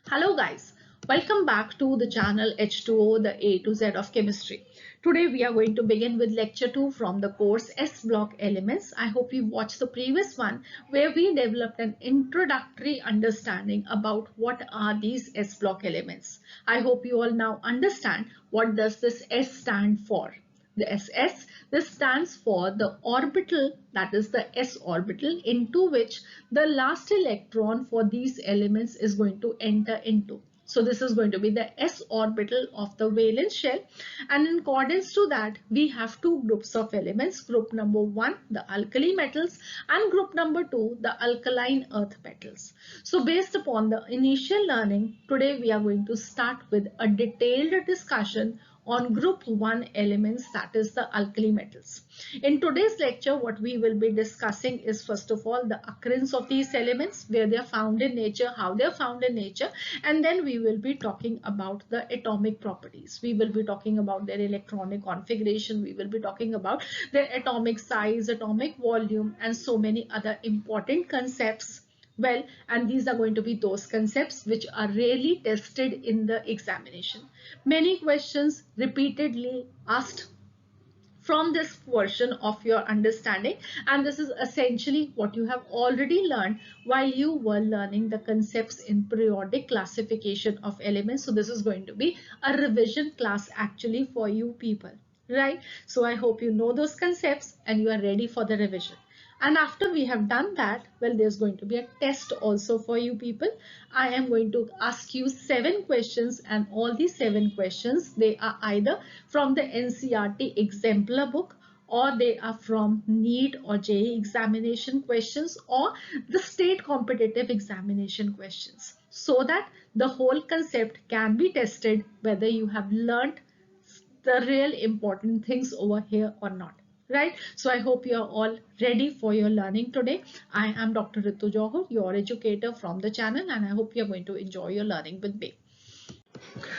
Hello guys, welcome back to the channel H2O, the A to Z of chemistry. Today we are going to begin with lecture 2 from the course S block elements. I hope you watched the previous one where we developed an introductory understanding about what are these S block elements. I hope you all now understand what does this S stand for. The SS, this stands for the orbital, that is the s orbital, into which the last electron for these elements is going to enter into. So this is going to be the s orbital of the valence shell, and in accordance to that we have two groups of elements. Group number 1, the alkali metals, and group number 2, the alkaline earth metals. So based upon the initial learning, today we are going to start with a detailed discussion on group 1 elements, that is the alkali metals. In today's lecture, what we will be discussing is first of all the occurrence of these elements, where they are found in nature, how they are found in nature, and then we will be talking about the atomic properties. We will be talking about their electronic configuration, we will be talking about their atomic size, atomic volume, and so many other important concepts. Well, and these are going to be those concepts which are rarely tested in the examination. Many questions repeatedly asked from this version of your understanding, and this is essentially what you have already learned while you were learning the concepts in periodic classification of elements. So this is going to be a revision class actually for you people, right? So I hope you know those concepts and you are ready for the revision. And after we have done that, well, there's going to be a test also for you people. I am going to ask you 7 questions, and all these 7 questions, they are either from the NCERT exemplar book, or they are from NEET or JEE examination questions, or the state competitive examination questions, so that the whole concept can be tested whether you have learned the real important things over here or not, right? So I hope you are all ready for your learning today. I am Dr. Ritu Johar, your educator from the channel, and I hope you are going to enjoy your learning with me.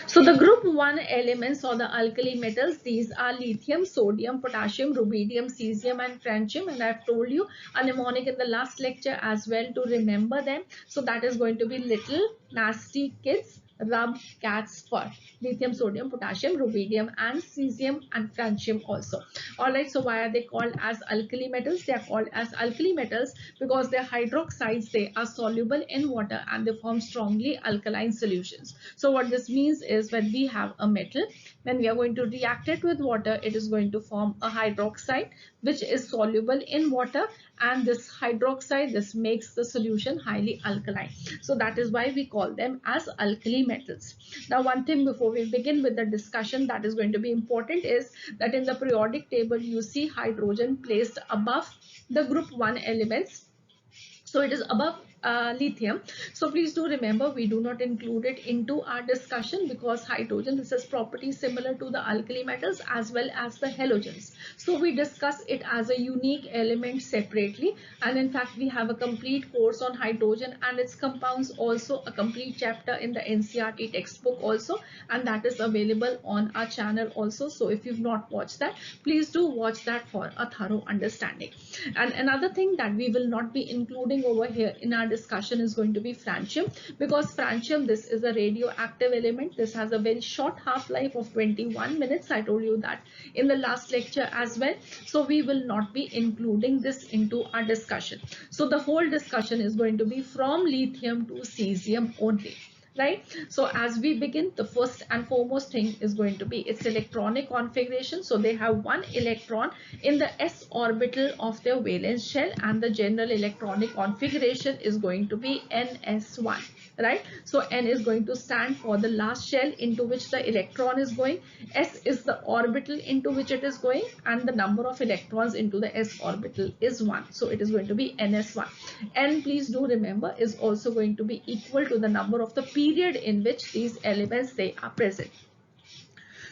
So the group 1 elements or the alkali metals, these are lithium, sodium, potassium, rubidium, cesium, and francium, and I've told you a mnemonic in the last lecture as well to remember them. So that is going to be little nasty kids rub cat's fur. Lithium, sodium, potassium, rubidium, and cesium, and francium also. Alright, so why are they called as alkali metals? They are called as alkali metals because their hydroxides, they are soluble in water and they form strongly alkaline solutions. So what this means is when we have a metal, when we are going to react it with water, it is going to form a hydroxide which is soluble in water, and this hydroxide, this makes the solution highly alkaline. So that is why we call them as alkali metals. Now one thing before we begin with the discussion that is going to be important is that in the periodic table you see hydrogen placed above the group 1 elements. So it is above lithium. So please do remember, we do not include it into our discussion because hydrogen, this has properties similar to the alkali metals as well as the halogens. So we discuss it as a unique element separately, and in fact we have a complete course on hydrogen and its compounds, also a complete chapter in the NCERT textbook also, and that is available on our channel also. So if you've not watched that, please do watch that for a thorough understanding. And another thing that we will not be including over here in our discussion is going to be francium, because francium, this is a radioactive element. This has a very short half-life of 21 minutes. I told you that in the last lecture as well. So we will not be including this into our discussion. So the whole discussion is going to be from lithium to cesium only, right? So as we begin, the first and foremost thing is going to be its electronic configuration. So they have one electron in the s orbital of their valence shell, and the general electronic configuration is going to be ns1, right? So n is going to stand for the last shell into which the electron is going, s is the orbital into which it is going, and the number of electrons into the s orbital is 1. So it is going to be ns1. N, please do remember, is also going to be equal to the number of the period in which these elements, they are present.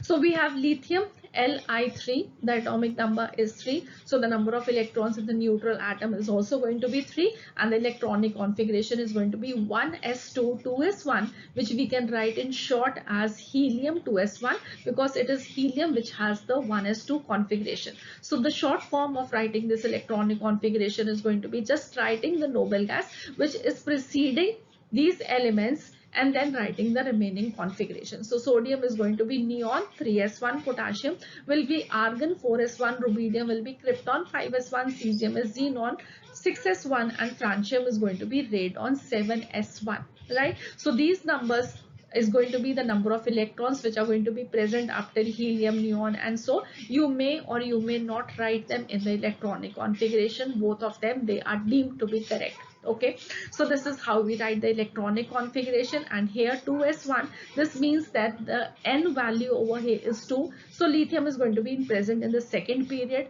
So we have lithium Li3, the atomic number is 3. So the number of electrons in the neutral atom is also going to be 3, and the electronic configuration is going to be 1s2 2s1, which we can write in short as helium 2s1, because it is helium which has the 1s2 configuration. So the short form of writing this electronic configuration is going to be just writing the noble gas which is preceding these elements, and then writing the remaining configuration. So sodium is going to be neon 3s1, potassium will be argon 4s1, rubidium will be krypton 5s1, cesium is xenon 6s1, and francium is going to be radon 7s1, right? So these numbers is going to be the number of electrons which are going to be present after helium, neon, and so you may or you may not write them in the electronic configuration. Both of them, they are deemed to be correct. Okay, so this is how we write the electronic configuration. And here 2s1, this means that the n value over here is 2, so lithium is going to be present in the second period,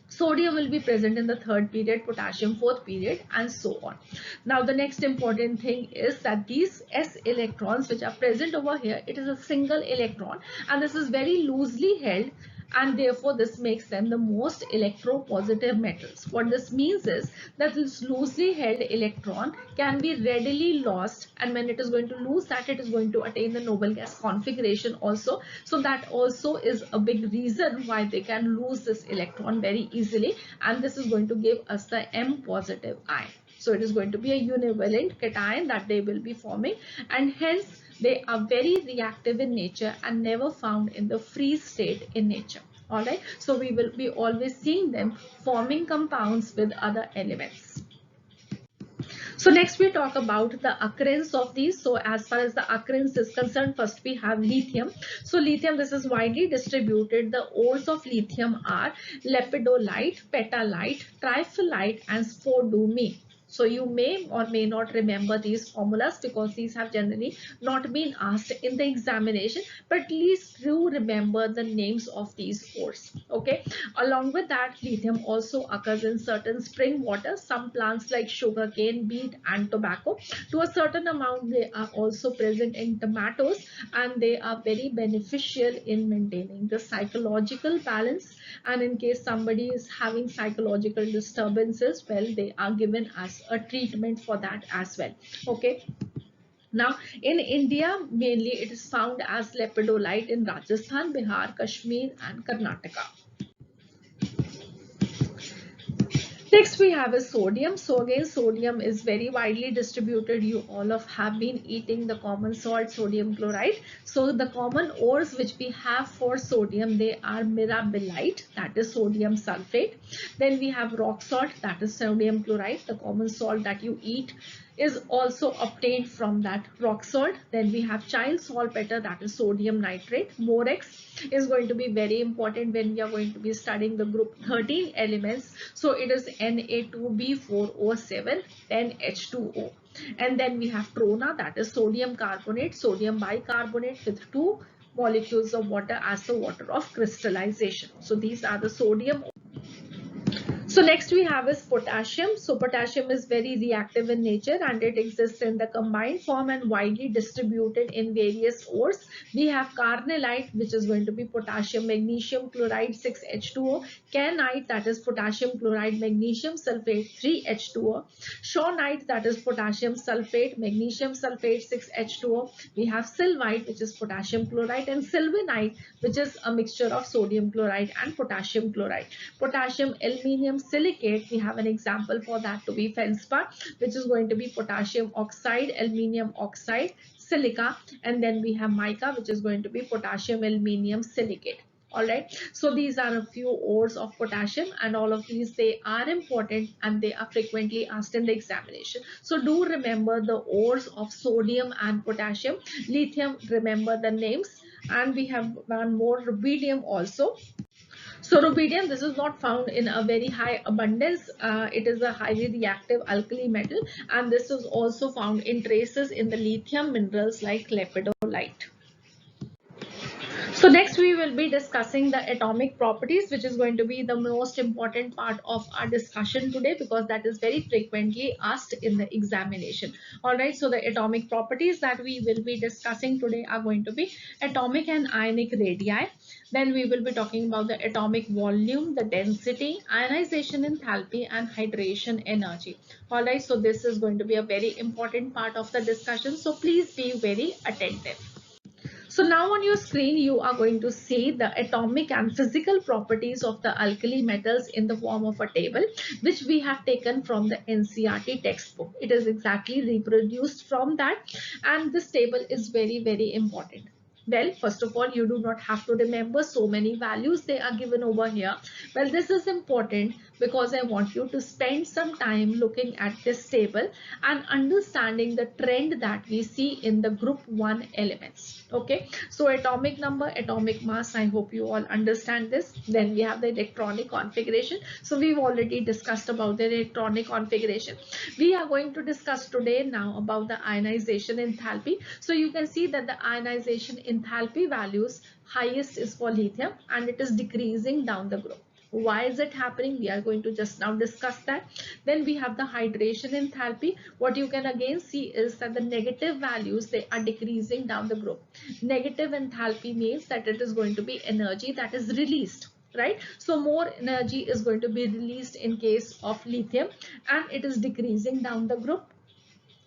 sodium will be present in the third period, potassium fourth period, and so on. Now the next important thing is that these s electrons which are present over here, it is a single electron and this is very loosely held, and therefore this makes them the most electropositive metals. What this means is that this loosely held electron can be readily lost, and when it is going to lose that, it is going to attain the noble gas configuration also. So that also is a big reason why they can lose this electron very easily, and this is going to give us the M positive ion. So it is going to be a univalent cation that they will be forming, and hence they are very reactive in nature and never found in the free state in nature. Alright, so we will be always seeing them forming compounds with other elements. So next we talk about the occurrence of these. So as far as the occurrence is concerned, first we have lithium. So lithium, this is widely distributed. The ores of lithium are lepidolite, petalite, trifilite, and spodumene. So you may or may not remember these formulas because these have generally not been asked in the examination, but at least do remember the names of these ores. Okay. Along with that, lithium also occurs in certain spring water, some plants like sugarcane, beet, and tobacco. To a certain amount, they are also present in tomatoes, and they are very beneficial in maintaining the psychological balance. And in case somebody is having psychological disturbances, well, they are given as a treatment for that as well. Okay. Now, in India, mainly it is found as lepidolite in Rajasthan, Bihar, Kashmir, and Karnataka. Next we have a sodium. So again, sodium is very widely distributed. You all of have been eating the common salt, sodium chloride. So the common ores which we have for sodium, they are mirabilite, that is sodium sulfate. Then we have rock salt, that is sodium chloride. The common salt that you eat is also obtained from that rock salt. Then we have child saltpeter, that is sodium nitrate. Borax is going to be very important when we are going to be studying the group 13 elements. So it is Na2B4O7, then H2O. And then we have trona, that is sodium carbonate, sodium bicarbonate with 2 molecules of water as the water of crystallization. So these are the sodium. So next we have is potassium. So potassium is very reactive in nature and it exists in the combined form and widely distributed in various ores. We have carnallite, which is going to be potassium magnesium chloride 6H2O, kyanite, that is potassium chloride magnesium sulfate 3H2O, shaunite, that is potassium sulfate magnesium sulfate 6H2O. We have sylvite, which is potassium chloride, and sylvinite, which is a mixture of sodium chloride and potassium chloride. Potassium aluminium silicate, we have an example for that to be feldspar, which is going to be potassium oxide, aluminium oxide, silica, and then we have mica, which is going to be potassium aluminium silicate. All right, so these are a few ores of potassium, and all of these, they are important and they are frequently asked in the examination. So do remember the ores of sodium and potassium. Lithium, remember the names, and we have one more, rubidium also. So rubidium, this is not found in a very high abundance. It is a highly reactive alkali metal, and this is also found in traces in the lithium minerals like lepidolite. So next we will be discussing the atomic properties, which is going to be the most important part of our discussion today because that is very frequently asked in the examination. All right, so the atomic properties that we will be discussing today are going to be atomic and ionic radii. Then we will be talking about the atomic volume, the density, ionization enthalpy, and hydration energy. All right, so this is going to be a very important part of the discussion. So please be very attentive. So now on your screen, you are going to see the atomic and physical properties of the alkali metals in the form of a table, which we have taken from the NCERT textbook. It is exactly reproduced from that, and this table is very, very important. Well, first of all, you do not have to remember so many values they are given over here. Well, this is important because I want you to spend some time looking at this table and understanding the trend that we see in the group 1 elements. Okay, so atomic number, atomic mass, I hope you all understand this. Then we have the electronic configuration. So we've already discussed about the electronic configuration. We are going to discuss today now about the ionization enthalpy. So you can see that the ionization enthalpy values highest is for lithium and it is decreasing down the group. Why is it happening? We are going to just now discuss that. Then we have the hydration enthalpy. What you can again see is that the negative values, they are decreasing down the group. Negative enthalpy means that it is going to be energy that is released, right? So more energy is going to be released in case of lithium and it is decreasing down the group.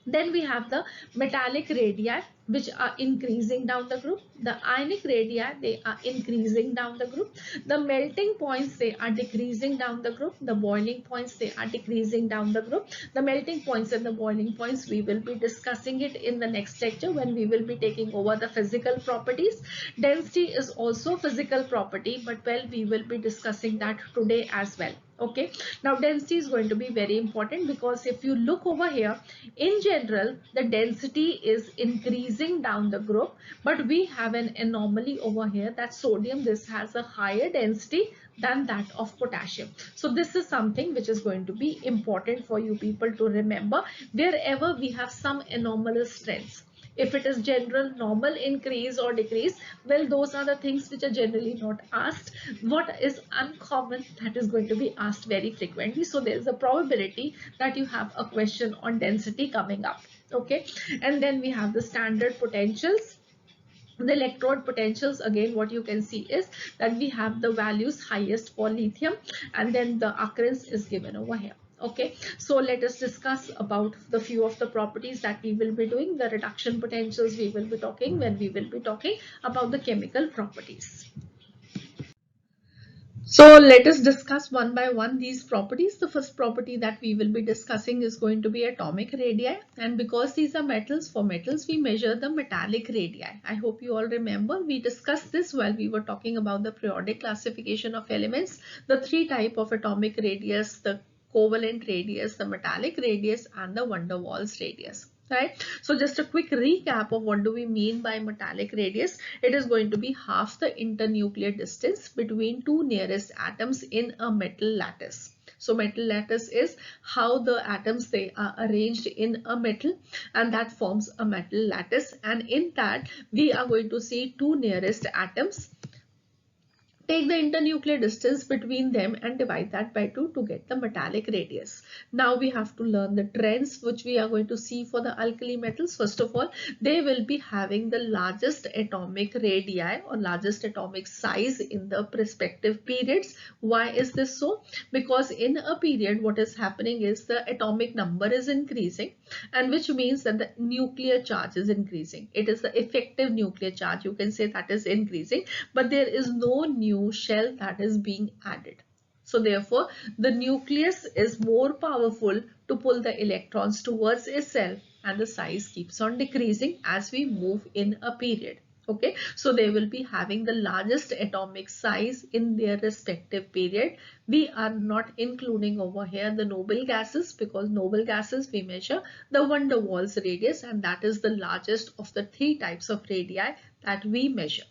Then we have the metallic radii, which are increasing down the group. The ionic radii, they are increasing down the group. The melting points, they are decreasing down the group. The boiling points, they are decreasing down the group. The melting points and the boiling points, we will be discussing it in the next lecture when we will be taking over the physical properties. Density is also physical property, but well, we will be discussing that today as well. Okay, now density is going to be very important because if you look over here, in general, the density is increasing down the group, but we have an anomaly over here that sodium, this has a higher density than that of potassium. So this is something which is going to be important for you people to remember wherever we have some anomalous trends. If it is general normal increase or decrease, well, those are the things which are generally not asked. What is uncommon, that is going to be asked very frequently. So there is a probability that you have a question on density coming up. Okay, and then we have the standard potentials. The electrode potentials, again what you can see is that we have the values highest for lithium and then the occurrence is given over here. Okay, so let us discuss about the few of the properties that we will be doing. The reduction potentials we will be talking when we will be talking about the chemical properties. So let us discuss one by one these properties. The first property that we will be discussing is going to be atomic radii, and because these are metals, for metals we measure the metallic radii. I hope you all remember we discussed this while we were talking about the periodic classification of elements, the three type of atomic radius, the covalent radius, the metallic radius and the van der Waals radius. Right, so just a quick recap of what do we mean by metallic radius. It is going to be half the internuclear distance between two nearest atoms in a metal lattice. So metal lattice is how the atoms, they are arranged in a metal, and that forms a metal lattice, and in that we are going to see two nearest atoms. Take the internuclear distance between them and divide that by 2 to get the metallic radius. Now we have to learn the trends which we are going to see for the alkali metals. First of all, they will be having the largest atomic radii or largest atomic size in the respective periods. Why is this so? Because in a period what is happening is the atomic number is increasing, and which means that the nuclear charge is increasing. It is the effective nuclear charge, you can say, that is increasing, but there is no new shell that is being added. So therefore, the nucleus is more powerful to pull the electrons towards itself, and the size keeps on decreasing as we move in a period. Okay, so they will be having the largest atomic size in their respective period. We are not including over here the noble gases, because noble gases we measure the van der Waals radius, and that is the largest of the three types of radii that we measure.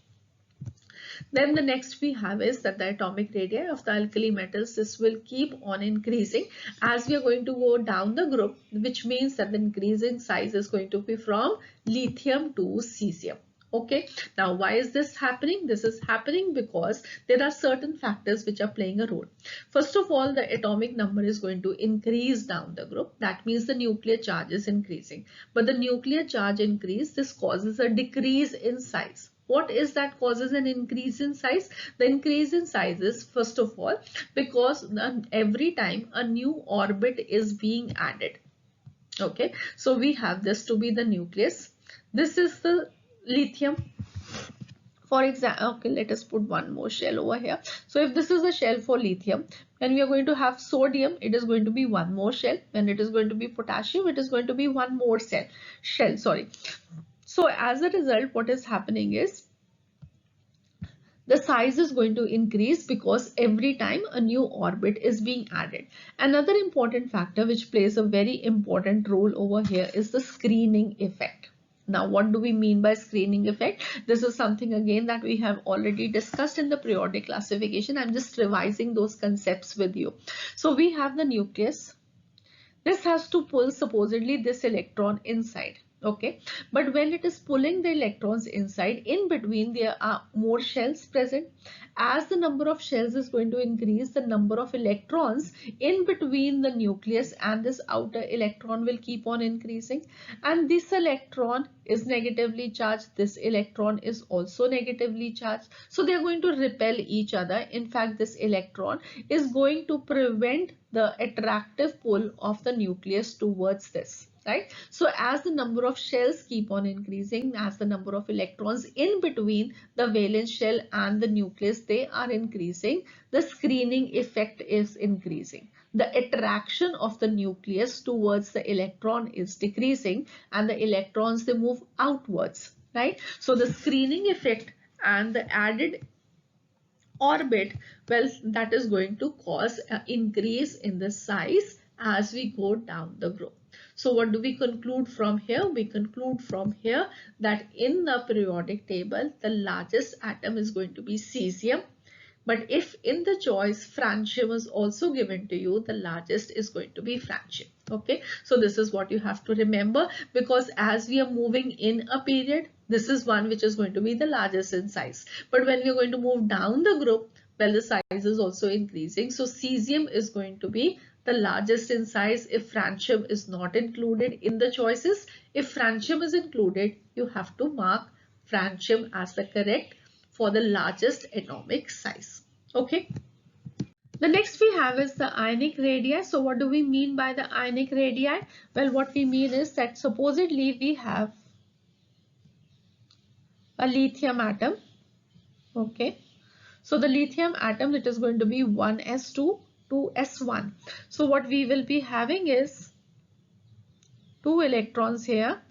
Then the next we have is that the atomic radii of the alkali metals, this will keep on increasing as we are going to go down the group, which means that the increasing size is going to be from lithium to cesium. Okay, now why is this happening? This is happening because there are certain factors which are playing a role. First of all, the atomic number is going to increase down the group. That means the nuclear charge is increasing. But the nuclear charge increase, this causes a decrease in size. What is that causes an increase in size? The increase in size is, first of all, because every time a new orbit is being added. Okay, so we have this to be the nucleus. This is the lithium. For example, okay, let us put one more shell over here. So if this is a shell for lithium, when we are going to have sodium, it is going to be one more shell. When it is going to be potassium, it is going to be one more shell, sorry. So as a result, what is happening is the size is going to increase because every time a new orbit is being added. Another important factor which plays a very important role over here is the screening effect. Now, what do we mean by screening effect? This is something again that we have already discussed in the periodic classification. I'm just revising those concepts with you. So we have the nucleus. This has to pull supposedly this electron inside. Okay, but when it is pulling the electrons inside, in between there are more shells present. As the number of shells is going to increase, the number of electrons in between the nucleus and this outer electron will keep on increasing, and this electron is negatively charged, this electron is also negatively charged, so they are going to repel each other. In fact, this electron is going to prevent the attractive pull of the nucleus towards this. Right? So as the number of shells keep on increasing, as the number of electrons in between the valence shell and the nucleus, they are increasing, the screening effect is increasing. The attraction of the nucleus towards the electron is decreasing, and the electrons, they move outwards. Right? So the screening effect and the added orbit, well, that is going to cause an increase in the size as we go down the group. So what do we conclude from here? We conclude from here that in the periodic table, the largest atom is going to be cesium. But if in the choice francium is also given to you, the largest is going to be francium. Okay, so this is what you have to remember, because as we are moving in a period, this is one which is going to be the largest in size. But when we are going to move down the group, well, the size is also increasing. So cesium is going to be the largest in size if francium is not included in the choices. If francium is included, you have to mark francium as the correct for the largest atomic size. Okay. The next we have is the ionic radii. So what do we mean by the ionic radii? Well, what we mean is that supposedly we have a lithium atom. Okay. So the lithium atom, it is going to be 1s2, 2s1. So what we will be having is 2 electrons here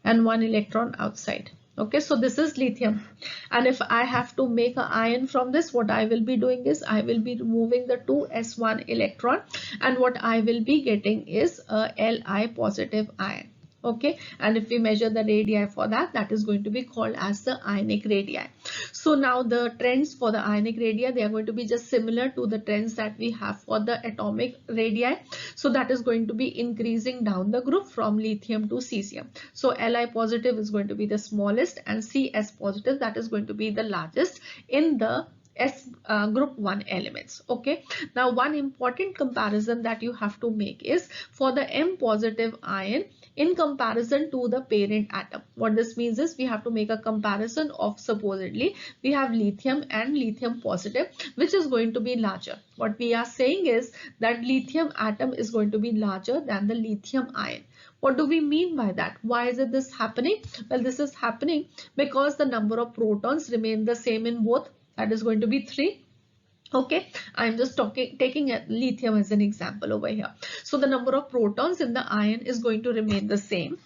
and 1 electron outside. Okay, so this is lithium, and if I have to make an ion from this, what I will be doing is I will be removing the 2s1 electron, and what I will be getting is a Li positive ion. Okay, and if we measure the radii for that, that is going to be called as the ionic radii. So now the trends for the ionic radii, they are going to be just similar to the trends that we have for the atomic radii. So that is going to be increasing down the group from lithium to cesium. So Li positive is going to be the smallest, and Cs positive, that is going to be the largest in the group 1 elements. Okay, now one important comparison that you have to make is for the M positive ion in comparison to the parent atom. What this means is we have to make a comparison of, supposedly we have lithium and lithium positive, which is going to be larger. What we are saying is that lithium atom is going to be larger than the lithium ion. What do we mean by that? Why is this happening? Well, this is happening because the number of protons remain the same in both. That is going to be 3. Okay, I'm just taking lithium as an example over here. So the number of protons in the ion is going to remain the same.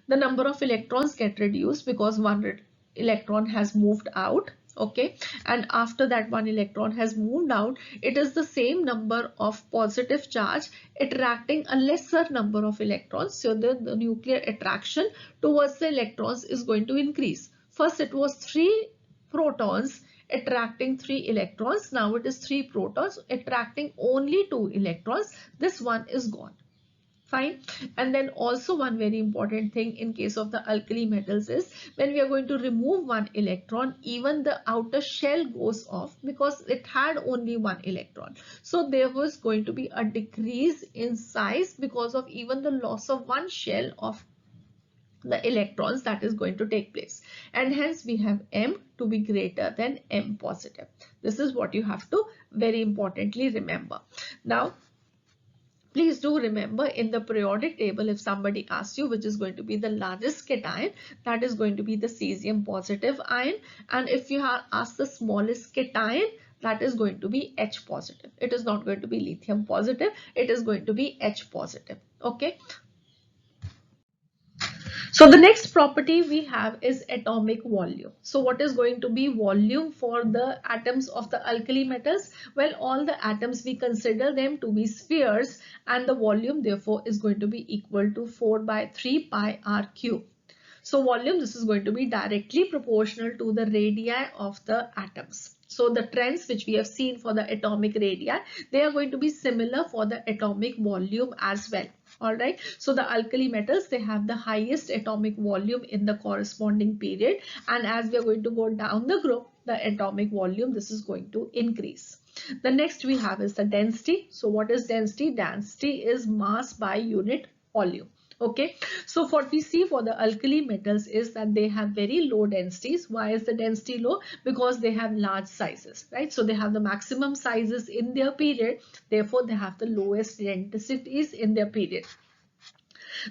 The number of electrons get reduced because one electron has moved out. Okay, and after that one electron has moved out, it is the same number of positive charge attracting a lesser number of electrons. So the nuclear attraction towards the electrons is going to increase. First it was 3 protons attracting 3 electrons. Now it is 3 protons attracting only 2 electrons. This one is gone. Fine. And then also one very important thing in case of the alkali metals is when we are going to remove 1 electron, even the outer shell goes off because it had only 1 electron. So there was going to be a decrease in size because of even the loss of 1 shell of the electrons that is going to take place, and hence we have M to be greater than M positive. This is what you have to very importantly remember. Now Please do remember, in the periodic table, if somebody asks you which is going to be the largest cation, that is going to be the cesium positive ion. And if you are asked the smallest cation, that is going to be H positive. It is not going to be lithium positive. It is going to be H positive. Okay. So the next property we have is atomic volume. So what is going to be volume for the atoms of the alkali metals? Well, all the atoms, we consider them to be spheres, and the volume therefore is going to be equal to 4 by 3 pi r cube. So volume, this is going to be directly proportional to the radii of the atoms. So the trends which we have seen for the atomic radii, they are going to be similar for the atomic volume as well. All right. So the alkali metals, they have the highest atomic volume in the corresponding period. And as we are going to go down the group, the atomic volume, this is going to increase. The next we have is the density. So what is density? Density is mass by unit volume. Okay, so what we see for the alkali metals is that they have very low densities. Why is the density low? Because they have large sizes, right? So they have the maximum sizes in their period, therefore they have the lowest densities in their period.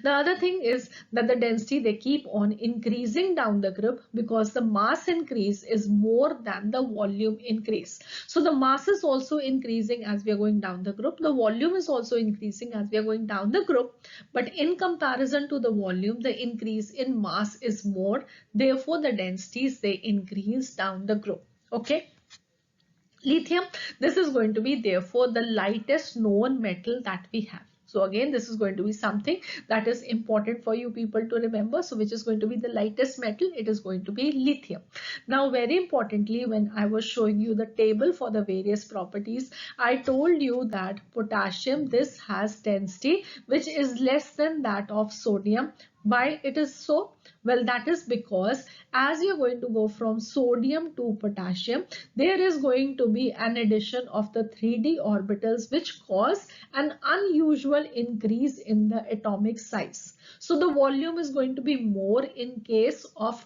The other thing is that the density, they keep on increasing down the group because the mass increase is more than the volume increase. So the mass is also increasing as we are going down the group. The volume is also increasing as we are going down the group. But in comparison to the volume, the increase in mass is more. Therefore, the densities, they increase down the group. Okay. Lithium, this is going to be therefore the lightest known metal that we have. So again, this is going to be something that is important for you people to remember. So which is going to be the lightest metal? It is going to be lithium. Now, very importantly, when I was showing you the table for the various properties, I told you that potassium, this has density which is less than that of sodium. Why it is so? Well, that is because as you're going to go from sodium to potassium, there is going to be an addition of the 3d orbitals which cause an unusual increase in the atomic size. So the volume is going to be more in case of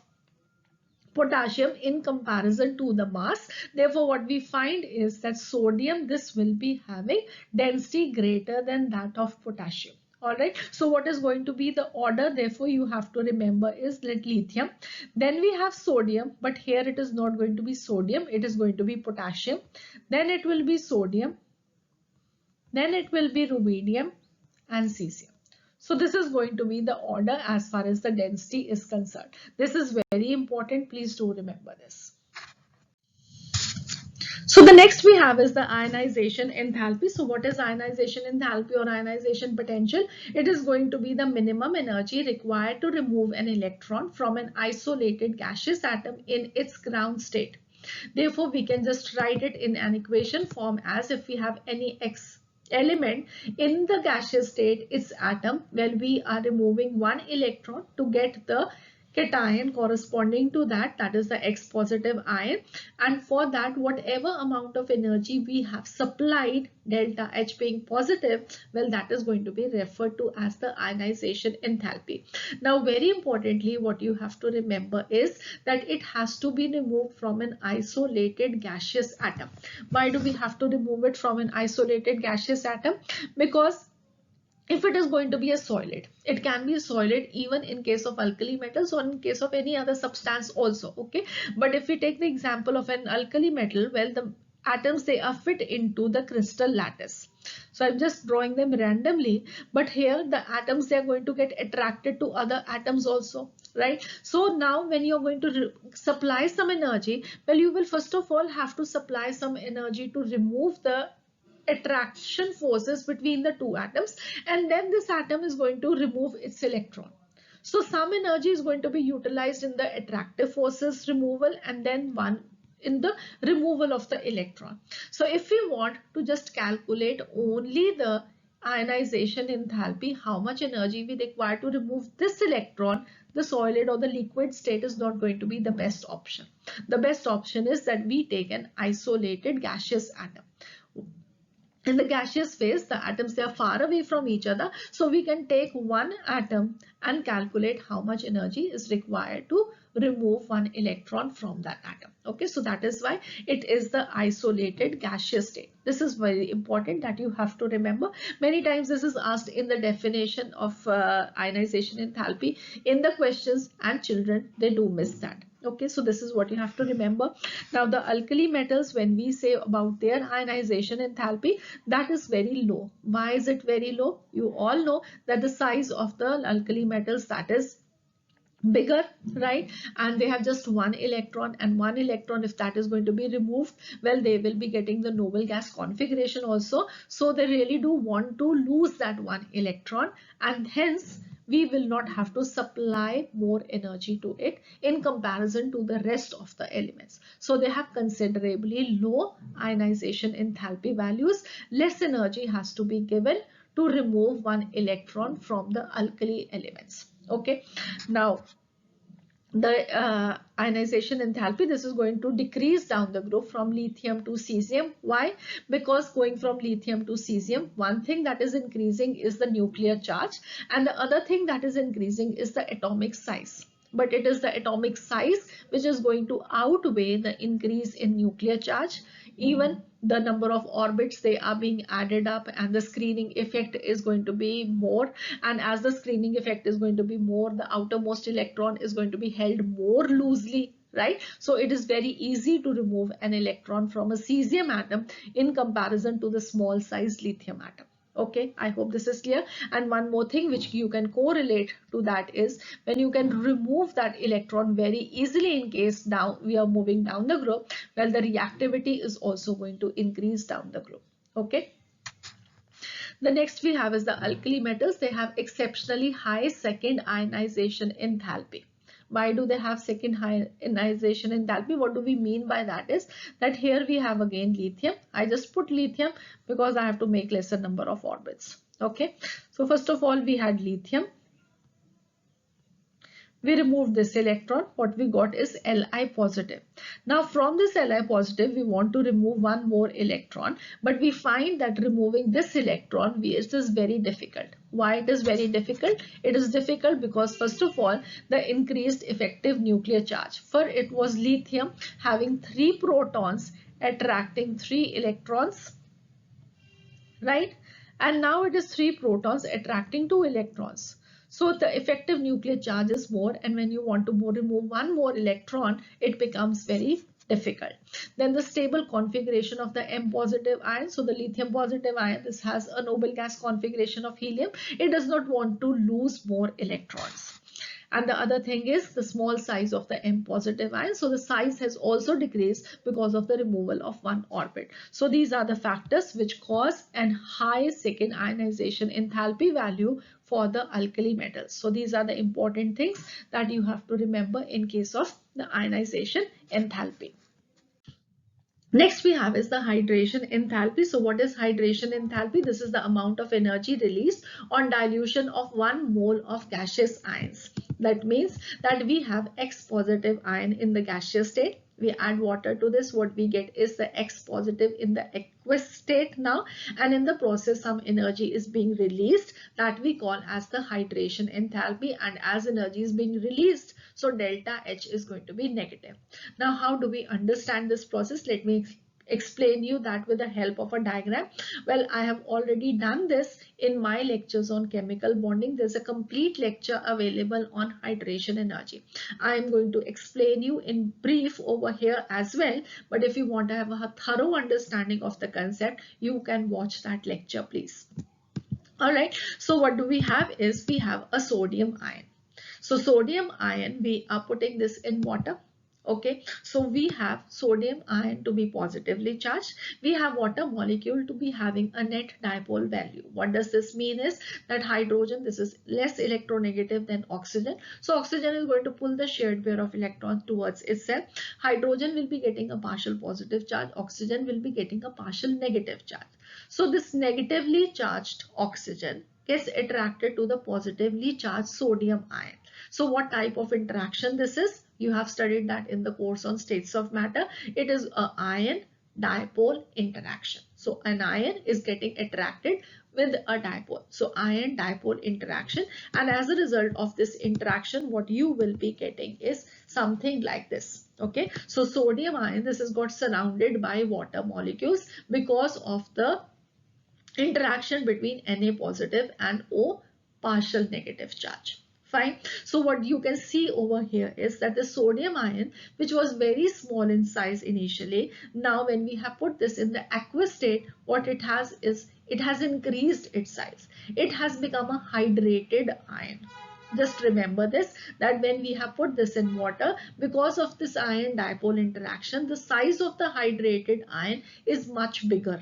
potassium in comparison to the mass. Therefore, what we find is that sodium, this will be having density greater than that of potassium. All right. So what is going to be the order? Therefore, you have to remember is lithium. Then we have sodium, but here it is not going to be sodium. It is going to be potassium. Then it will be sodium. Then it will be rubidium and cesium. So this is going to be the order as far as the density is concerned. This is very important. Please do remember this. So the next we have is the ionization enthalpy. So what is ionization enthalpy or ionization potential? It is going to be the minimum energy required to remove an electron from an isolated gaseous atom in its ground state. Therefore, we can just write it in an equation form as if we have any X element in the gaseous state, its atom, well, we are removing one electron to get the cation corresponding to that, that is the X positive ion, and for that whatever amount of energy we have supplied, delta H being positive, well, that is going to be referred to as the ionization enthalpy. Now, very importantly, what you have to remember is that it has to be removed from an isolated gaseous atom. Why do we have to remove it from an isolated gaseous atom? Because if it is going to be a solid, it can be a solid even in case of alkali metals or in case of any other substance also. Okay, but if we take the example of an alkali metal, well, the atoms, they are fit into the crystal lattice. So I'm just drawing them randomly, but here the atoms, they are going to get attracted to other atoms also, right? So now when you're going to supply some energy, well, you will first of all have to supply some energy to remove the attraction forces between the two atoms, and then this atom is going to remove its electron. So some energy is going to be utilized in the attractive forces removal and then one in the removal of the electron. So if we want to just calculate only the ionization enthalpy, how much energy we require to remove this electron, the solid or the liquid state is not going to be the best option. The best option is that we take an isolated gaseous atom. In the gaseous phase, the atoms, they are far away from each other. So we can take one atom and calculate how much energy is required to remove one electron from that atom. Okay, so that is why it is the isolated gaseous state. This is very important that you have to remember. Many times this is asked in the definition of ionization enthalpy in the questions, and children, they do miss that. Okay, so this is what you have to remember. Now the alkali metals, when we say about their ionization enthalpy, that is very low. Why is it very low? You all know that the size of the alkali metals, that is bigger, right? And they have just one electron, and one electron, if that is going to be removed, well, they will be getting the noble gas configuration also. So they really do want to lose that one electron, and hence we will not have to supply more energy to it in comparison to the rest of the elements. So they have considerably low ionization enthalpy values. Less energy has to be given to remove one electron from the alkali elements. Okay, now the ionization enthalpy, this is going to decrease down the group from lithium to cesium. Why? Because going from lithium to cesium, one thing that is increasing is the nuclear charge, and the other thing that is increasing is the atomic size. But it is the atomic size which is going to outweigh the increase in nuclear charge. Even the number of orbits, they are being added up, and the screening effect is going to be more. And as the screening effect is going to be more, the outermost electron is going to be held more loosely, right? So it is very easy to remove an electron from a cesium atom in comparison to the small size lithium atom. Okay, I hope this is clear. And one more thing which you can correlate to that is when you can remove that electron very easily, in case now we are moving down the group, well, the reactivity is also going to increase down the group. Okay. The next we have is the alkali metals. They have exceptionally high second ionization enthalpy. Why do they have second ionization enthalpy? What do we mean by that is that here we have again lithium. I just put lithium because I have to make lesser number of orbits. Okay, so first of all we had lithium. We removed this electron. What we got is Li positive. Now from this Li positive, we want to remove one more electron, but we find that removing this electron, it is very difficult. Why it is very difficult? It is difficult because first of all, the increased effective nuclear charge. For it was lithium having 3 protons attracting 3 electrons, right? And now it is 3 protons attracting 2 electrons. So the effective nuclear charge is more, and when you want to remove one more electron, it becomes very difficult. Then the stable configuration of the M positive ion. So the lithium positive ion, this has a noble gas configuration of helium. It does not want to lose more electrons. And the other thing is the small size of the M positive ion. So the size has also decreased because of the removal of one orbit. So these are the factors which cause an high second ionization enthalpy value for the alkali metals. So these are the important things that you have to remember in case of the ionization enthalpy. Next we have is the hydration enthalpy. So what is hydration enthalpy? This is the amount of energy released on dilution of 1 mole of gaseous ions. That means that we have X positive ion in the gaseous state. We add water to this. What we get is the X positive in the aqueous state now, and in the process some energy is being released that we call as the hydration enthalpy, and as energy is being released, so delta H is going to be negative. Now how do we understand this process? Let me explain you that with the help of a diagram. Well, I have already done this in my lectures on chemical bonding. There's a complete lecture available on hydration energy. I am going to explain you in brief over here as well, but if you want to have a thorough understanding of the concept, you can watch that lecture, please. All right, so what do we have is we have a sodium ion. So sodium ion, we are putting this in water. Okay, so we have sodium ion to be positively charged. We have water molecule to be having a net dipole value. What does this mean is that hydrogen, this is less electronegative than oxygen. So oxygen is going to pull the shared pair of electrons towards itself. Hydrogen will be getting a partial positive charge. Oxygen will be getting a partial negative charge. So this negatively charged oxygen gets attracted to the positively charged sodium ion. So what type of interaction this is? You have studied that in the course on states of matter. It is a ion dipole interaction. So an ion is getting attracted with a dipole. So ion dipole interaction, and as a result of this interaction, what you will be getting is something like this. Okay, so sodium ion, this has got surrounded by water molecules because of the interaction between Na positive and O partial negative charge. Fine. So what you can see over here is that the sodium ion, which was very small in size initially, now when we have put this in the aqueous state, what it has is it has increased its size. It has become a hydrated ion. Just remember this, that when we have put this in water, because of this ion dipole interaction, the size of the hydrated ion is much bigger.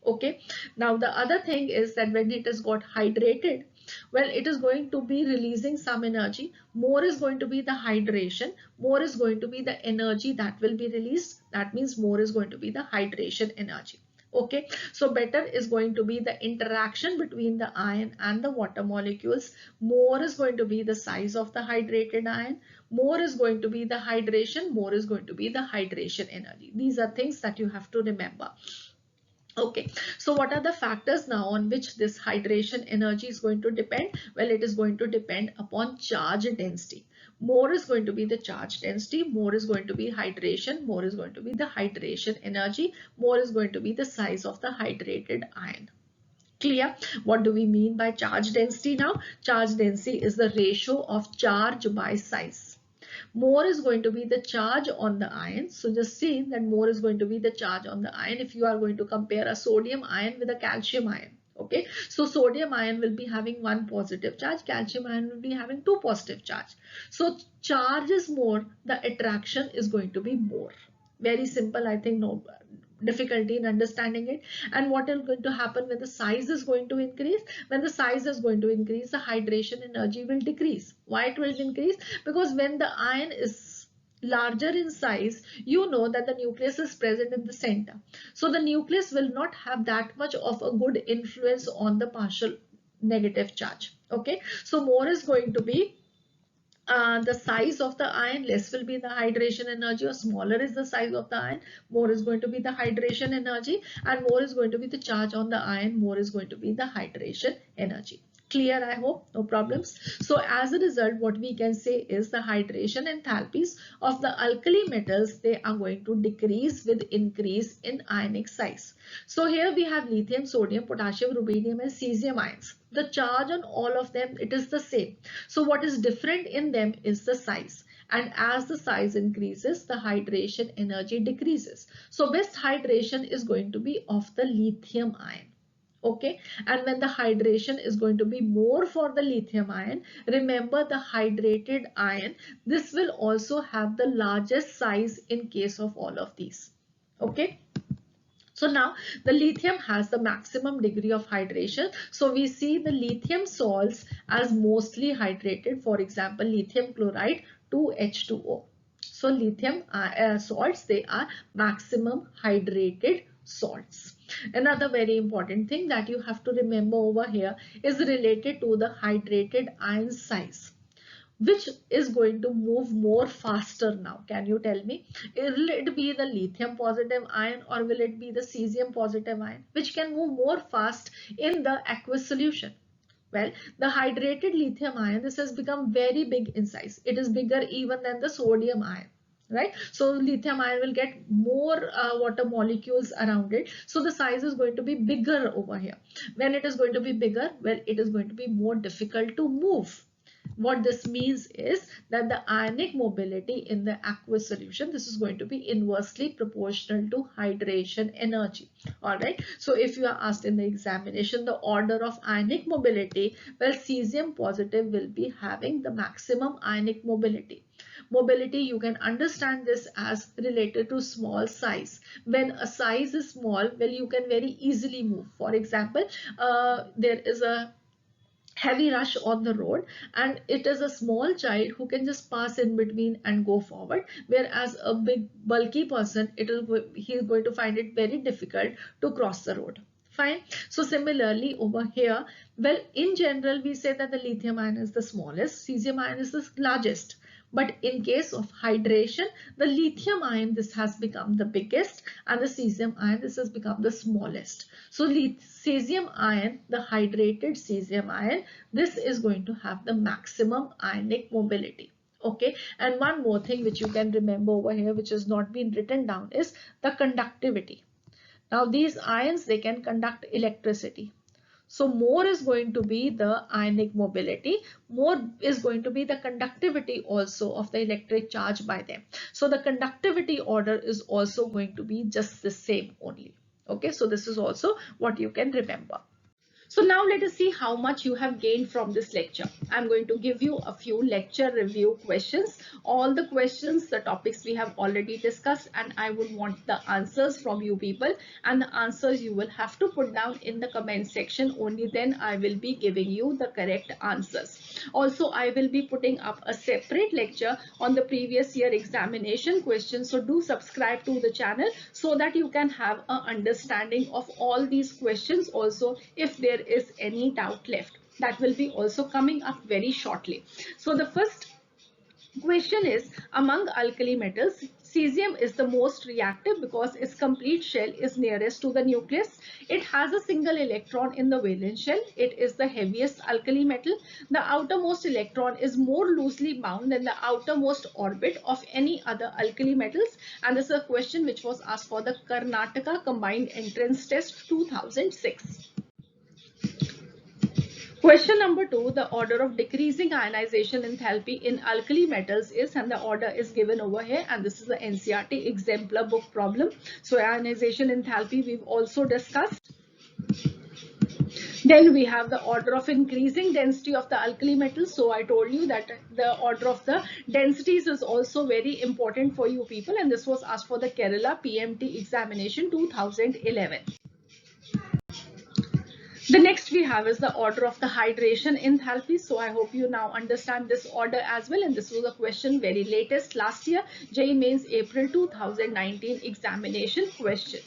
Okay, now the other thing is that when it has got hydrated, well, it is going to be releasing some energy. More is going to be the hydration, more is going to be the energy that will be released. That means more is going to be the hydration energy. Okay, so better is going to be the interaction between the ion and the water molecules. More is going to be the size of the hydrated ion. More is going to be the hydration. More is going to be the hydration energy. These are things that you have to remember. Okay, so what are the factors now on which this hydration energy is going to depend? Well, it is going to depend upon charge density. More is going to be the charge density, more is going to be hydration, more is going to be the hydration energy, more is going to be the size of the hydrated ion. Clear? What do we mean by charge density now? Charge density is the ratio of charge by size. More is going to be the charge on the ion. So just see that more is going to be the charge on the ion if you are going to compare a sodium ion with a calcium ion. Okay, so sodium ion will be having one positive charge, calcium ion will be having two positive charge. So charge is more, the attraction is going to be more. Very simple, I think, no difficulty in understanding it. And what is going to happen when the size is going to increase? When the size is going to increase, the hydration energy will decrease. Why it will increase? Because when the ion is larger in size, you know that the nucleus is present in the center. So the nucleus will not have that much of a good influence on the partial negative charge. Okay, so more is going to be the size of the ion, less will be the hydration energy, or smaller is the size of the ion, more is going to be the hydration energy, and more is going to be the charge on the ion, more is going to be the hydration energy. Clear, I hope, no problems. So as a result, what we can say is the hydration enthalpies of the alkali metals, they are going to decrease with increase in ionic size. So here we have lithium, sodium, potassium, rubidium and cesium ions. The charge on all of them, it is the same. So what is different in them is the size. And as the size increases, the hydration energy decreases. So best hydration is going to be of the lithium ion. Okay, and when the hydration is going to be more for the lithium ion, remember the hydrated ion, this will also have the largest size in case of all of these. Okay. So now the lithium has the maximum degree of hydration. So we see the lithium salts as mostly hydrated. For example, lithium chloride 2H2O. So lithium salts, they are maximum hydrated salts. Another very important thing that you have to remember over here is related to the hydrated ion size. Which is going to move more faster now? Can you tell me? Will it be the lithium positive ion or will it be the cesium positive ion? Which can move more fast in the aqueous solution? Well, the hydrated lithium ion, this has become very big in size. It is bigger even than the sodium ion. Right, so lithium ion will get more water molecules around it, so the size is going to be bigger over here. When it is going to be bigger, well, it is going to be more difficult to move. What this means is that the ionic mobility in the aqueous solution, this is going to be inversely proportional to hydration energy. All right, so if you are asked in the examination the order of ionic mobility, well, cesium positive will be having the maximum ionic mobility. Mobility, you can understand this as related to small size. When a size is small, well, you can very easily move. For example, there is a heavy rush on the road and it is a small child who can just pass in between and go forward, whereas a big bulky person, he is going to find it very difficult to cross the road. Fine. So similarly over here, well, in general we say that the lithium ion is the smallest, cesium ion is the largest, But in case of hydration, the lithium ion, this has become the biggest, and the cesium ion, this has become the smallest. So cesium ion, the hydrated cesium ion, this is going to have the maximum ionic mobility. Okay, and one more thing which you can remember over here, which has not been written down, is the conductivity. Now these ions, they can conduct electricity. So more is going to be the ionic mobility, more is going to be the conductivity also of the electric charge by them. So the conductivity order is also going to be just the same only. Okay, so this is also what you can remember. So now let us see how much you have gained from this lecture. I'm going to give you a few lecture review questions. All the questions, the topics we have already discussed, and I would want the answers from you people, and the answers you will have to put down in the comment section. Only then I will be giving you the correct answers. Also, I will be putting up a separate lecture on the previous year examination questions. So do subscribe to the channel so that you can have an understanding of all these questions also, if there is any doubt left. That will be also coming up very shortly. So the first question is, among alkali metals, cesium is the most reactive because its complete shell is nearest to the nucleus. It has a single electron in the valence shell. It is the heaviest alkali metal. The outermost electron is more loosely bound than the outermost orbit of any other alkali metals. And this is a question which was asked for the Karnataka Combined Entrance Test 2006. Question number 2, the order of decreasing ionization enthalpy in alkali metals is, and the order is given over here, and this is the NCERT exemplar book problem. So ionization enthalpy we've also discussed. Then we have the order of increasing density of the alkali metals. So I told you that the order of the densities is also very important for you people, and this was asked for the Kerala PMT examination 2011. The next we have is the order of the hydration enthalpy. So I hope you now understand this order as well. And this was a question very latest last year, JEE Mains April 2019 examination question.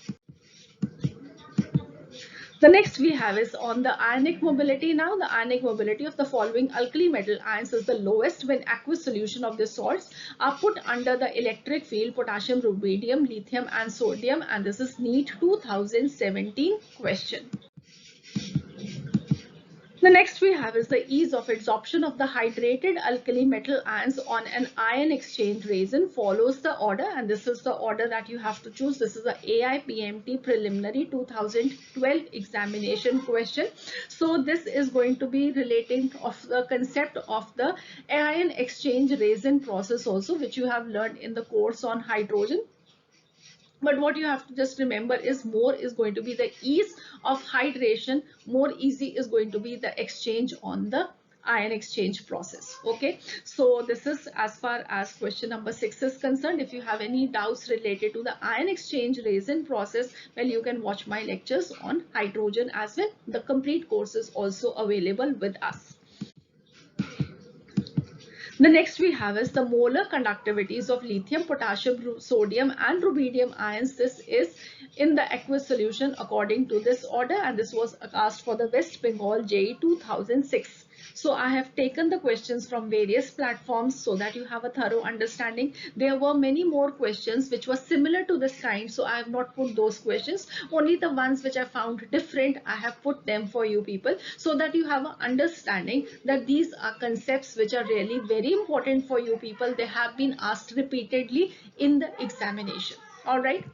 The next we have is on the ionic mobility. Now the ionic mobility of the following alkali metal ions is the lowest when aqueous solution of the salts are put under the electric field: potassium, rubidium, lithium and sodium. And this is NEET 2017 question. The next we have is the ease of adsorption of the hydrated alkali metal ions on an ion exchange resin follows the order, and this is the order that you have to choose. This is the AIPMT preliminary 2012 examination question. So this is going to be relating of the concept of the ion exchange resin process also, which you have learned in the course on hydrogen. But what you have to just remember is more is going to be the ease of hydration, more easy is going to be the exchange on the ion exchange process. Okay, so this is as far as question number 6 is concerned. If you have any doubts related to the ion exchange resin process, well, you can watch my lectures on hydrogen as well. The complete course is also available with us. The next we have is the molar conductivities of lithium, potassium, sodium and rubidium ions. This is in the aqueous solution according to this order, and this was asked for the West Bengal JEE 2006. So I have taken the questions from various platforms so that you have a thorough understanding. There were many more questions which were similar to this kind, so I have not put those questions. Only the ones which I found different, I have put them for you people, so that you have an understanding that these are concepts which are really very important for you people. They have been asked repeatedly in the examination. All right.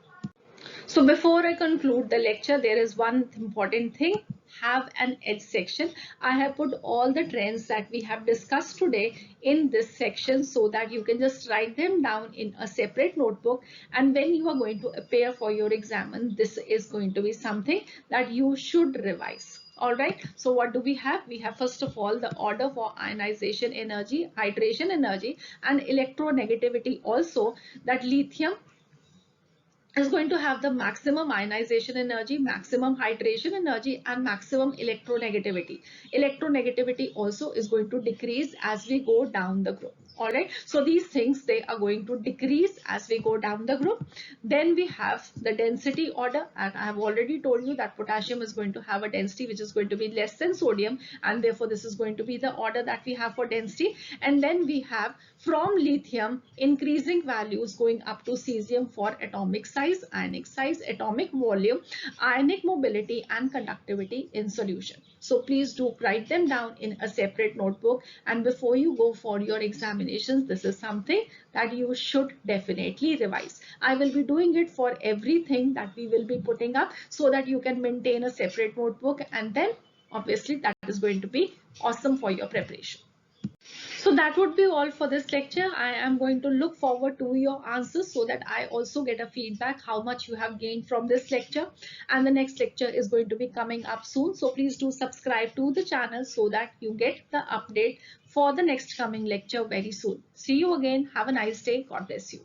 So before I conclude the lecture, there is one important thing. Have an edge section. I have put all the trends that we have discussed today in this section so that you can just write them down in a separate notebook, and when you are going to appear for your exam, this is going to be something that you should revise. All right, so what do we have? We have first of all the order for ionization energy, hydration energy and electronegativity also, that lithium is going to have the maximum ionization energy, maximum hydration energy and maximum electronegativity. Electronegativity also is going to decrease as we go down the group. All right, so these things, they are going to decrease as we go down the group. Then we have the density order, and I have already told you that potassium is going to have a density which is going to be less than sodium, and therefore this is going to be the order that we have for density. And then we have from lithium increasing values going up to cesium for atomic size, ionic size, atomic volume, ionic mobility and conductivity in solution. So please do write them down in a separate notebook, and before you go for your examinations, this is something that you should definitely revise. I will be doing it for everything that we will be putting up so that you can maintain a separate notebook, and then obviously that is going to be awesome for your preparation. So that would be all for this lecture. I am going to look forward to your answers so that I also get a feedback how much you have gained from this lecture. And the next lecture is going to be coming up soon. So please do subscribe to the channel so that you get the update for the next coming lecture very soon. See you again. Have a nice day. God bless you.